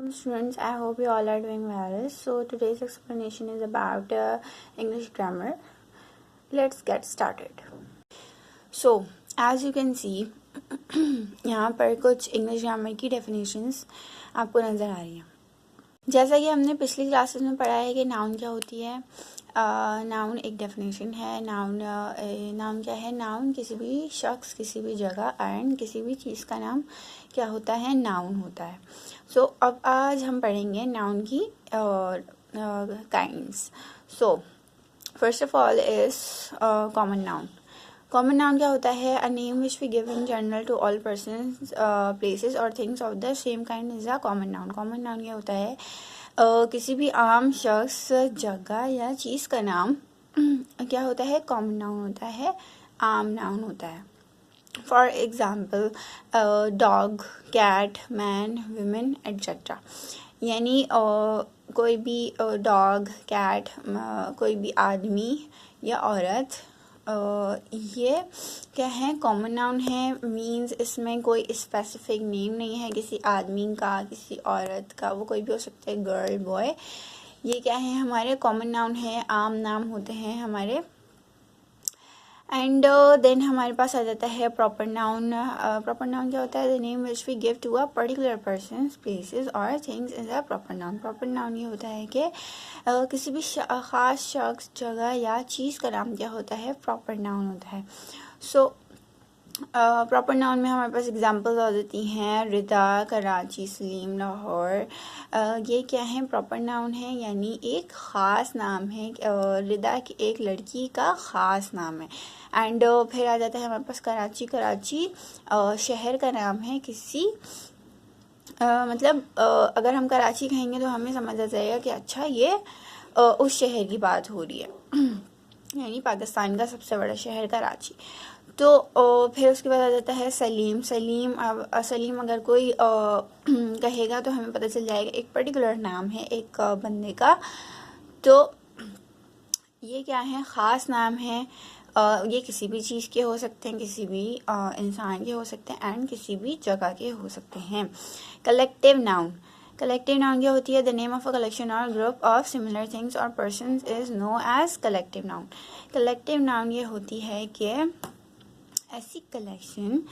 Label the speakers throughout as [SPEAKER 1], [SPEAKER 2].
[SPEAKER 1] Welcome students, I hope you all are doing well. So today's explanation is about English grammar. Let's get started. So as you can see यहाँ पर कुछ English grammar की definitions आपको नज़र आ रही हैं. जैसा कि हमने पिछली क्लासेस में पढ़ा है कि नाउन क्या होती है. नाउन एक डेफिनेशन है. नाउन क्या है? नाउन किसी भी शख्स, किसी भी जगह एंड किसी भी चीज़ का नाम क्या होता है? नाउन होता है. सो अब आज हम पढ़ेंगे नाउन की kinds. So first of all is common noun. Common noun क्या होता है? A name which we give in general to all persons, places और things of the same kind is a common noun. Common noun क्या होता है? किसी भी आम शख्स, जगह या चीज़ का नाम क्या होता है? कॉमन नाउन होता है, आम नाउन होता है. For example dog, cat, man, women etcetera. यानी कोई भी डॉग, कैट, कोई भी आदमी या औरत, ये क्या है? कॉमन नाउन है. मींस इसमें कोई स्पेसिफिक नेम नहीं है किसी आदमी का, किसी औरत का. वो कोई भी हो सकता है, गर्ल, बॉय. ये क्या है? हमारे कॉमन नाउन है, आम नाम होते हैं हमारे. एंड देन हमारे पास आ जाता है प्रॉपर नाउन. प्रॉपर नाउन क्या होता है? The name which we give to a particular person, places और things is a proper noun. Proper noun ये होता है कि किसी भी ख़ास शख्स, जगह या चीज़ का नाम क्या होता है? प्रॉपर नाउन होता है. सो प्रॉपर नाउन में हमारे पास एग्जांपल्स आ जाती हैं. रिदा, कराची, सलीम, लाहौर. ये क्या है? प्रॉपर नाउन है, यानी एक ख़ास नाम है. रिदा एक लड़की का ख़ास नाम है. एंड फिर आ जाता है हमारे पास कराची. कराची शहर का नाम है किसी मतलब अगर हम कराची कहेंगे तो हमें समझ आ जाएगा कि अच्छा ये उस शहर की बात हो रही है यानी पाकिस्तान का सबसे बड़ा शहर कराची. तो फिर उसके बाद आ जाता है सलीम. सलीम अगर कोई कहेगा तो हमें पता चल जाएगा एक पर्टिकुलर नाम है एक बंदे का. तो ये क्या है? ख़ास नाम है. ये किसी भी चीज़ के हो सकते हैं, किसी भी इंसान के हो सकते हैं एंड किसी भी जगह के हो सकते हैं. Collective noun. कलेक्टिव नाउन क्या होती है? The name of a collection or group of similar things or persons is known as collective noun. Collective noun ये होती है कि ऐसी कलेक्शन,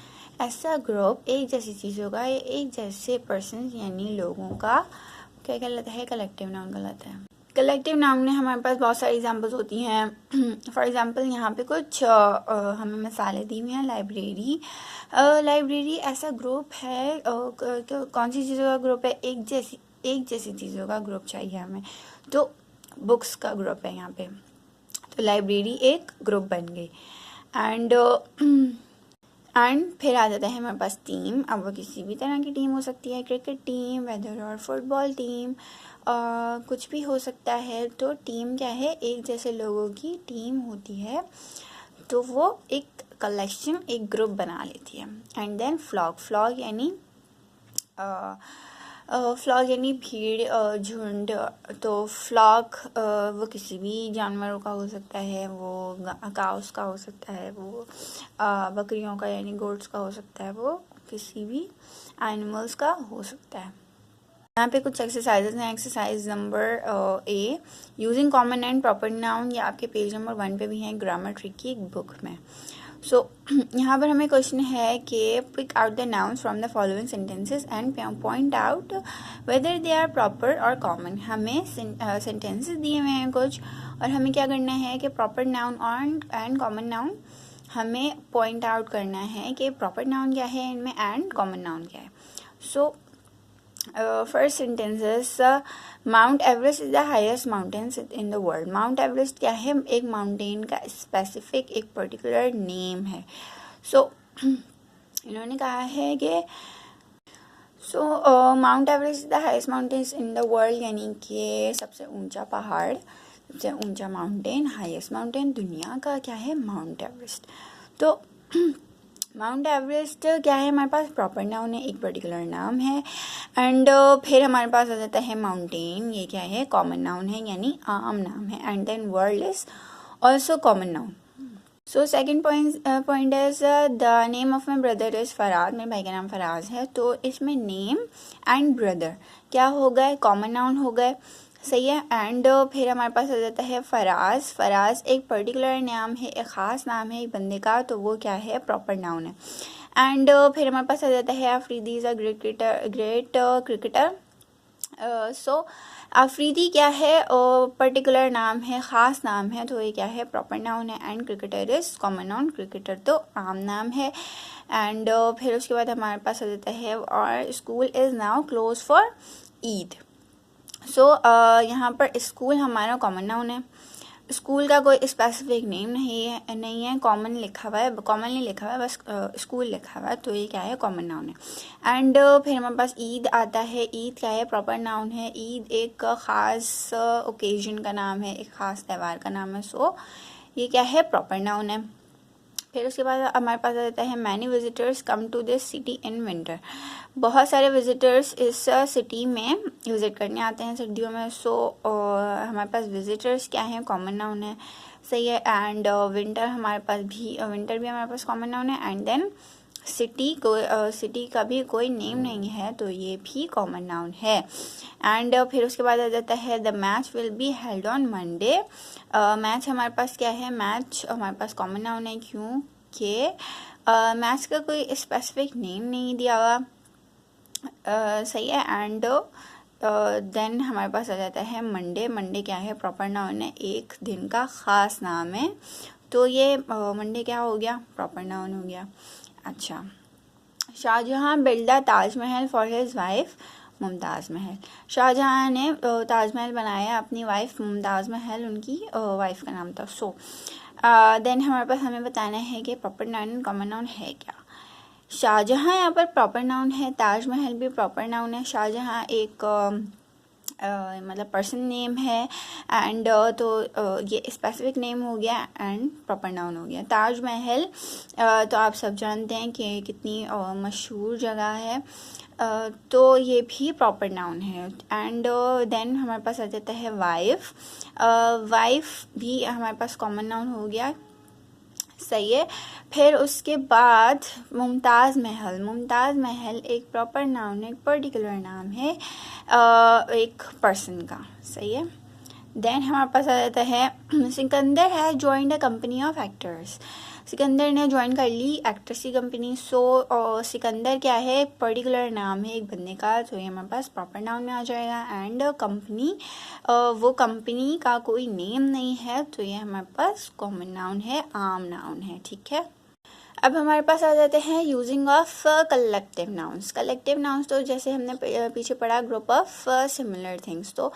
[SPEAKER 1] ऐसा ग्रुप एक जैसी चीज़ों का या एक जैसे पर्सन यानी लोगों का क्या कहलाता है? कलेक्टिव नाउन कहलाता है. कलेक्टिव नाउन में हमारे पास बहुत सारी एग्जांपल्स होती हैं. फॉर एग्जांपल यहाँ पे कुछ हमें मिसालें दी हुई हैं. लाइब्रेरी. लाइब्रेरी ऐसा ग्रुप है, कौन सी चीज़ों का ग्रुप है? एक जैसी चीज़ों का ग्रुप चाहिए हमें, तो बुक्स का ग्रुप है यहाँ पे. तो लाइब्रेरी एक ग्रुप बन गई. एंड फिर आ जाता है हमारे पास टीम. अब वो किसी भी तरह की टीम हो सकती है, क्रिकेट टीम, वेदर और फुटबॉल टीम, कुछ भी हो सकता है. तो टीम क्या है? एक जैसे लोगों की टीम होती है, तो वो एक कलेक्शन, एक ग्रुप बना लेती है. एंड देन फ्लॉक यानी फ्लॉक यानी भीड़, झुंड. तो फ्लॉक वो किसी भी जानवरों का हो सकता है, वो काउस का हो सकता है, वो बकरियों का यानी गोट्स का हो सकता है, वो किसी भी एनिमल्स का हो सकता है. यहाँ पे कुछ एक्सरसाइजेज हैं. Exercise number A, using common and proper noun. ये आपके पेज नंबर 1 पे भी है ग्रामर ट्रिक की बुक में. सो यहाँ पर हमें क्वेश्चन है कि pick out the nouns from the following sentences and point out whether they are proper or common. हमें सेंटेंसेस दिए हुए हैं कुछ, और हमें क्या करना है कि proper noun and common noun हमें पॉइंट आउट करना है कि प्रॉपर नाउन क्या है इनमें एंड कॉमन नाउन क्या है. So first sentences. Mount Everest is the highest mountain in the world. Mount Everest क्या है? एक माउंटेन का स्पेसिफिक एक पर्टिकुलर नेम है. सो इन्होंने कहा है कि mount Everest is the highest mountain in the world, यानी कि सबसे ऊंचा पहाड़, सबसे ऊंचा माउंटेन, हाईएस्ट माउंटेन दुनिया का क्या है? Mount Everest. तो माउंट एवरेस्ट क्या है? हमारे पास प्रॉपर नाउन है, एक पर्टिकुलर नाम है. एंड फिर हमारे पास आ जाता है माउंटेन. ये क्या है? कॉमन नाउन है, यानी आम नाम है. And then world is also common noun. So second point is the name of my brother is Faraz, मेरे भाई का नाम फराज है। तो इसमें नेम एंड ब्रदर क्या हो गए, कॉमन नाउन हो गए, सही है। एंड फिर हमारे पास आ जाता है फराज। फराज एक पर्टिकुलर नाम है, एक ख़ास नाम है एक बंदे का, तो वो क्या है, प्रॉपर नाउन है। एंड फिर हमारे पास आ जाता है Afridi is a great cricketer. So Afridi क्या है, पर्टिकुलर नाम है, ख़ास नाम है, तो ये क्या है, प्रॉपर नाउन है। And cricketer is common noun, cricketer तो आम नाम है। एंड फिर उसके बाद हमारे पास आ जाता है और school is now closed for Eid. So यहाँ पर स्कूल हमारा कॉमन नाउन है। स्कूल का कोई स्पेसिफिक नेम नहीं है, कॉमन लिखा हुआ है, कॉमनली लिखा हुआ है, बस स्कूल लिखा हुआ है, तो ये क्या है, कॉमन नाउन है। एंड फिर हमारे पास ईद आता है। ईद क्या है, प्रॉपर नाउन है। ईद एक ख़ास ओकेजन का नाम है, एक ख़ास त्यौहार का नाम है, सो ये क्या है, प्रॉपर नाउन है। फिर उसके बाद हमारे पास आ जाता है many visitors come to this city in winter. बहुत सारे विजिटर्स इस सिटी में विज़िट करने आते हैं सर्दियों में। सो हमारे पास विजिटर्स क्या हैं, कॉमन नाउन है, सही है। एंड विंटर हमारे पास भी, विंटर भी हमारे पास कॉमन नाउन है। एंड देन सिटी का भी कोई नेम नहीं है, तो ये भी कॉमन नाउन है। एंड फिर उसके बाद आ जाता है the match will be held on Monday. Match हमारे पास क्या है, मैच हमारे पास कॉमन नाउन है, क्योंकि मैच का कोई स्पेसिफिक नेम नहीं दिया हुआ, सही है। एंड देन हमारे पास आ जाता है मंडे। मंडे क्या है, प्रॉपर नाउन है, एक दिन का ख़ास नाम है, तो ये मंडे क्या हो गया, प्रॉपर नाउन हो गया। अच्छा, Shahjahan build the Taj Mahal for his wife Mumtaz Mahal. Shahjahan ने ताजमहल बनाया अपनी वाइफ मुमताज़ महल, उनकी वाइफ का नाम था। सो देन हमारे पास हमें बताना है कि प्रॉपर नाउन कॉमन नाउन है क्या। शाहजहां यहाँ पर प्रॉपर नाउन है, ताजमहल भी प्रॉपर नाउन है। शाहजहां एक मतलब पर्सन नेम है, एंड तो ये स्पेसिफिक नेम हो गया एंड प्रॉपर नाउन हो गया। ताजमहल तो आप सब जानते हैं कि कितनी मशहूर जगह है, तो ये भी प्रॉपर नाउन है। एंड देन हमारे पास आ जाता है वाइफ। वाइफ भी हमारे पास कॉमन नाउन हो गया, सही है। फिर उसके बाद मुमताज़ महल। मुमताज़ महल एक प्रॉपर नाउन है, एक पर्टिकुलर नाम है एक पर्सन का, सही है। देन हमारे पास आ जाता है Sikandar has joined a company of actors. Sikandar ने ज्वाइन कर ली एक्टर्स की कंपनी। सो सिकंदर क्या है, पर्टिकुलर नाम है एक बंदे का, तो ये हमारे पास प्रॉपर नाउन में आ जाएगा। एंड कंपनी, वो कंपनी का कोई नेम नहीं है, तो ये हमारे पास कॉमन नाउन है, आम नाउन है, ठीक है। अब हमारे पास आ जाते हैं using of collective nouns. Collective nouns तो जैसे हमने पीछे पढ़ा, ग्रुप ऑफ सिमिलर थिंग्स, तो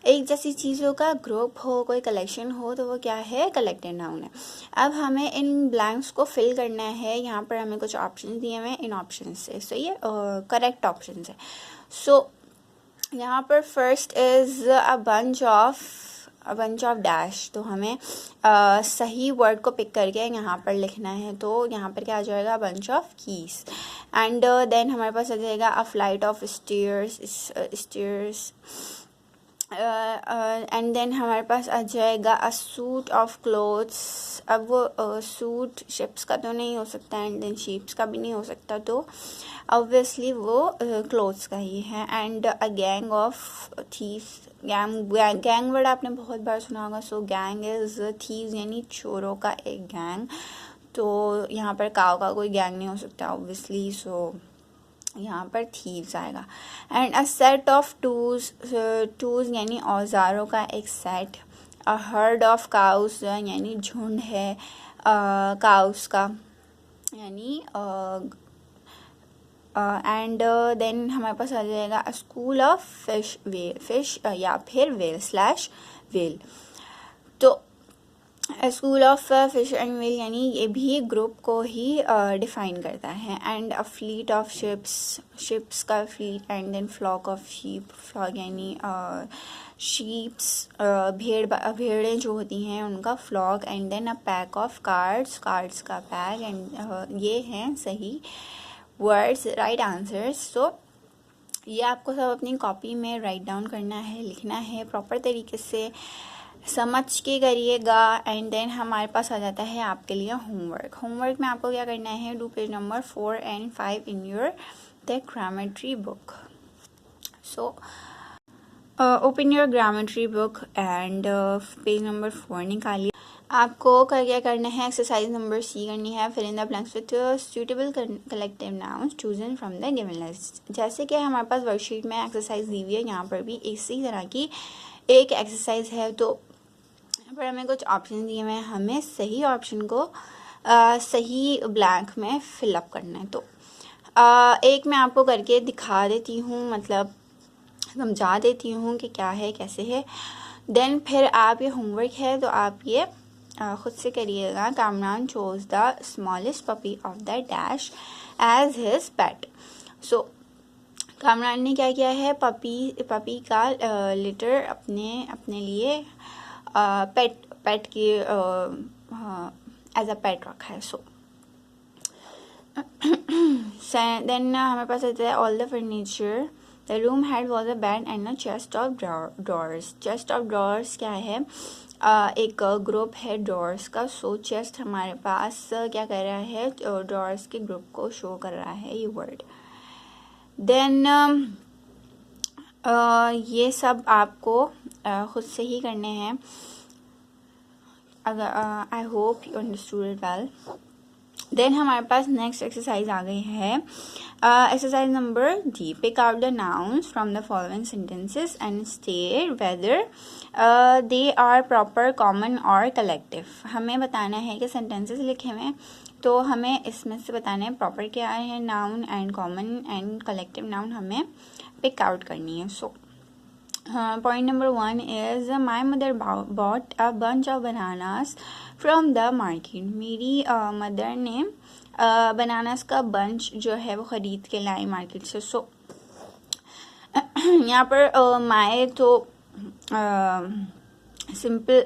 [SPEAKER 1] एक जैसी चीज़ों का ग्रुप हो, कोई कलेक्शन हो, तो वो क्या है, कलेक्टिव नाउन है। अब हमें इन ब्लैंक्स को फिल करना है। यहाँ पर हमें कुछ ऑप्शन दिए हुए हैं, इन ऑप्शन से, सो ये करेक्ट ऑप्शन है। सो यहाँ पर first is a bunch of dash, तो हमें सही वर्ड को पिक करके यहाँ पर लिखना है, तो यहाँ पर क्या आ जाएगा, bunch of keys. And then हमारे पास आ जाएगा a flight of stairs. And then हमारे पास आ जाएगा अ सूट ऑफ क्लोथ्स। अब वो सूट शिप्स का तो नहीं हो सकता, एंड देन शीप्स का भी नहीं हो सकता, तो ऑब्वियसली वो क्लोथ्स का ही है। And a gang of thieves. Gang word आपने बहुत बार सुना होगा। सो गैंग इज थीव्स, यानी चोरों का एक गैंग, तो यहाँ पर काव का कोई गैंग नहीं हो सकता ऑब्वियसली, सो यहाँ पर थीव्स आएगा। And a set of tools यानी औजारों का एक set. A herd of cows यानी झुंड है काउस का, यानी एंड देन हमारे पास आ जाएगा अ स्कूल ऑफ फिश या फिर वेल। तो school of fish and whale यानी ये भी ग्रुप को ही डिफाइन करता है। And a fleet of ships का fleet. And then flock of flock यानी शीप्स, भेड़ें जो होती हैं उनका flock. And then a pack of cards का पैक। एंड ये हैं सही वर्ड्स, राइट आंसर्स। सो ये आपको सब अपनी कॉपी में राइट डाउन करना है, लिखना है प्रॉपर तरीके से। समझ के करिएगा। एंड देन हमारे पास आ जाता है आपके लिए होमवर्क में आपको क्या करना है, do page number 4 and 5 in your the grammetry book. So open your grammetry book and page number 4 निकालिए। आपको क्या करना है, एक्सरसाइज नंबर सी करनी है, fill in the blanks with suitable collective nouns chosen from the given list. जैसे कि हमारे पास वर्कशीट में एक्सरसाइज दी हुई है, यहाँ पर भी इसी तरह की एक एक्सरसाइज है। तो यहाँ पर हमें कुछ ऑप्शन दिए हुए हैं, हमें सही ऑप्शन को सही ब्लैंक में फिलअप करना है। तो एक मैं आपको करके दिखा देती हूँ, मतलब समझा देती हूँ कि क्या है कैसे है। देन फिर आप ये होमवर्क है तो आप ये खुद से करिएगा। Kamran chose the smallest puppy of the dash as his pet. So Kamran ने क्या किया है, पपी का लिटर अपने लिए पेट की एज अ पेट रखा है। सो देन हमारे पास आता है all the furniture the room had was a bed and a chest of drawers. Chest of drawers क्या है, एक ग्रुप है ड्रॉर्स का। सो चेस्ट हमारे पास क्या कर रहा है, ड्रॉर्स के ग्रुप को शो कर रहा है ये वर्ड। देन ये सब आपको खुद से ही करने हैं। अगर I hope you understood it well. Then हमारे पास नेक्स्ट एक्सरसाइज आ गई है, exercise number D. Pick out the nouns from the following sentences and state whether they are proper, common और कलेक्टिव। हमें बताना है कि सेंटेंसेस लिखे हुए हैं, तो हमें इसमें से बताना है प्रॉपर क्या है, noun and common and collective noun हमें पिक आउट करनी है। सो point number 1 is my mother bought a bunch of bananas from the market। मेरी मदर ने बनानास का बंच जो है वो ख़रीद के लाई मार्केट से। सो यहाँ पर माए तो सिंपल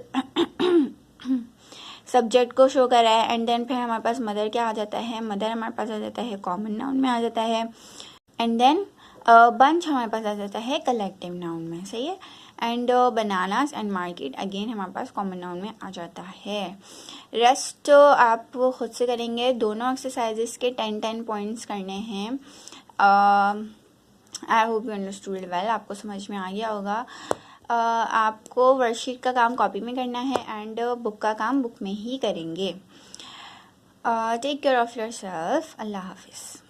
[SPEAKER 1] सब्जेक्ट को शो कर रहा है। एंड देन फिर हमारे पास मदर क्या आ जाता है, मदर हमारे पास आ जाता है कॉमन नाउन में आ जाता है। एंड देन बंच हमारे पास आ जाता है कलेक्टिव नाउन में, सही है। And bananas and market again हमारे पास कॉमन नाउन में आ जाता है। रेस्ट आप खुद से करेंगे। दोनों एक्सरसाइजेस के 10 पॉइंट्स करने हैं। आई होप यू अंडरस्टूड वेल, आपको समझ में आ गया होगा। आपको वर्कशीट का काम कॉपी में करना है एंड बुक का काम बुक में ही करेंगे। Take care of yourself. Allah हाफिज़।